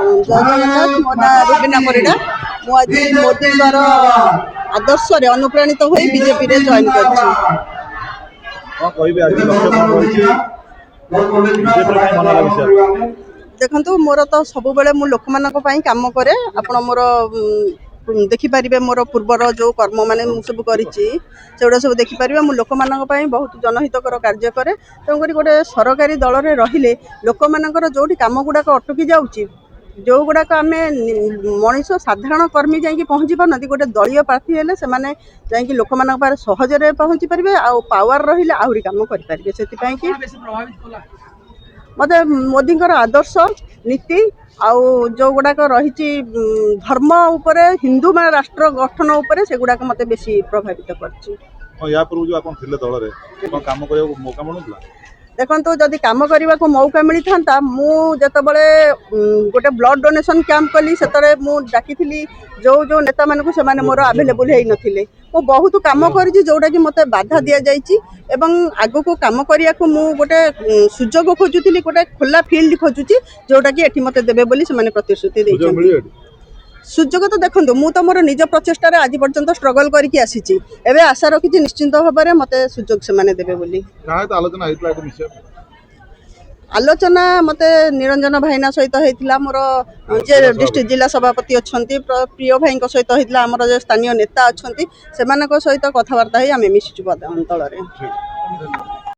ଜୟ ଜଗନ୍ନାଥ। ମୋ ନାଁ ରୁବିନା ପରିଡ଼ା। ମୁଁ ଆଜି ମୋଦିଙ୍କର ଆଦର୍ଶରେ ଅନୁପ୍ରାଣିତ ହୋଇ ବିଜେପିରେ ଜଏନ୍ କରିଛି। ଦେଖନ୍ତୁ, ମୋର ତ ସବୁବେଳେ ମୁଁ ଲୋକମାନଙ୍କ ପାଇଁ କାମ କରେ। ଆପଣ ମୋର ଦେଖିପାରିବେ, ମୋର ପୂର୍ବର ଯେଉଁ କର୍ମ ମାନେ ମୁଁ ସବୁ କରିଛି ସେଗୁଡ଼ା ସବୁ ଦେଖିପାରିବେ। ମୁଁ ଲୋକମାନଙ୍କ ପାଇଁ ବହୁତ ଜନହିତକର କାର୍ଯ୍ୟ କରେ। ତେଣୁକରି ଗୋଟେ ସରକାରୀ ଦଳରେ ରହିଲେ ଲୋକମାନଙ୍କର ଯେଉଁଠି କାମ ଗୁଡ଼ାକ ଅଟକି ଯାଉଛି, ଯେଉଁଗୁଡ଼ାକ ଆମେ ମଣିଷ ସାଧାରଣ କର୍ମୀ ଯାଇକି ପହଞ୍ଚି ପାରୁନାହାନ୍ତି, ଗୋଟେ ଦଳୀୟ ପ୍ରାର୍ଥୀ ହେଲେ ସେମାନେ ଯାଇକି ଲୋକମାନଙ୍କ ପାଖରେ ସହଜରେ ପହଞ୍ଚି ପାରିବେ, ଆଉ ପାୱାର ରହିଲେ ଆହୁରି କାମ କରିପାରିବେ। ସେଥିପାଇଁ କି ମୋତେ ମୋଦିଙ୍କର ଆଦର୍ଶ ନୀତି ଆଉ ଯେଉଁଗୁଡ଼ାକ ରହିଛି ଧର୍ମ ଉପରେ, ହିନ୍ଦୁ ରାଷ୍ଟ୍ର ଗଠନ ଉପରେ, ସେଗୁଡ଼ାକ ମୋତେ ବେଶୀ ପ୍ରଭାବିତ କରିଛି। ଦେଖନ୍ତୁ, ଯଦି କାମ କରିବାକୁ ମୌକା ମିଳିଥାନ୍ତା, ମୁଁ ଯେତେବେଳେ ଗୋଟେ ବ୍ଲଡ୍ ଡୋନେସନ୍ କ୍ୟାମ୍ପ କଲି, ସେତେବେଳେ ମୁଁ ଡାକିଥିଲି ଯେଉଁ ନେତାମାନଙ୍କୁ, ସେମାନେ ମୋର ଆଭେଲେବୁଲ୍ ହେଇନଥିଲେ। ମୁଁ ବହୁତ କାମ କରିଛି ଯେଉଁଟାକି ମୋତେ ବାଧା ଦିଆଯାଇଛି, ଏବଂ ଆଗକୁ କାମ କରିବାକୁ ମୁଁ ଗୋଟେ ସୁଯୋଗ ଖୋଜୁଥିଲି, ଗୋଟେ ଖୋଲା ଫିଲ୍ଡ ଖୋଜୁଛି, ଯେଉଁଟାକି ଏଠି ମୋତେ ଦେବେ ବୋଲି ସେମାନେ ପ୍ରତିଶ୍ରୁତି ଦେଇଛନ୍ତି। ସୁଯୋଗ ତ ଦେଖନ୍ତୁ, ମୁଁ ତ ମୋର ନିଜ ପ୍ରଚେଷ୍ଟାରେ ଆଜି ପର୍ଯ୍ୟନ୍ତ ଷ୍ଟ୍ରଗଲ୍ କରିକି ଆସିଛି। ଏବେ ଆଶା ରଖିଛି ନିଶ୍ଚିନ୍ତ ଭାବରେ ମୋତେ ସୁଯୋଗ ସେମାନେ ଦେବେ ବୋଲି। ଆଲୋଚନା ମୋତେ ନିରଞ୍ଜନ ଭାଇନା ସହିତ ହେଇଥିଲା, ମୋର ଯିଏ ଡିଷ୍ଟ୍ରିକ୍ଟ ଜିଲ୍ଲା ସଭାପତି ଅଛନ୍ତି, ପ୍ରିୟ ଭାଇଙ୍କ ସହିତ ହେଇଥିଲା, ଆମର ଯେ ସ୍ଥାନୀୟ ନେତା ଅଛନ୍ତି ସେମାନଙ୍କ ସହିତ କଥାବାର୍ତ୍ତା ହେଇ ଆମେ ମିଶିଛୁ ଅଞ୍ଚଳରେ।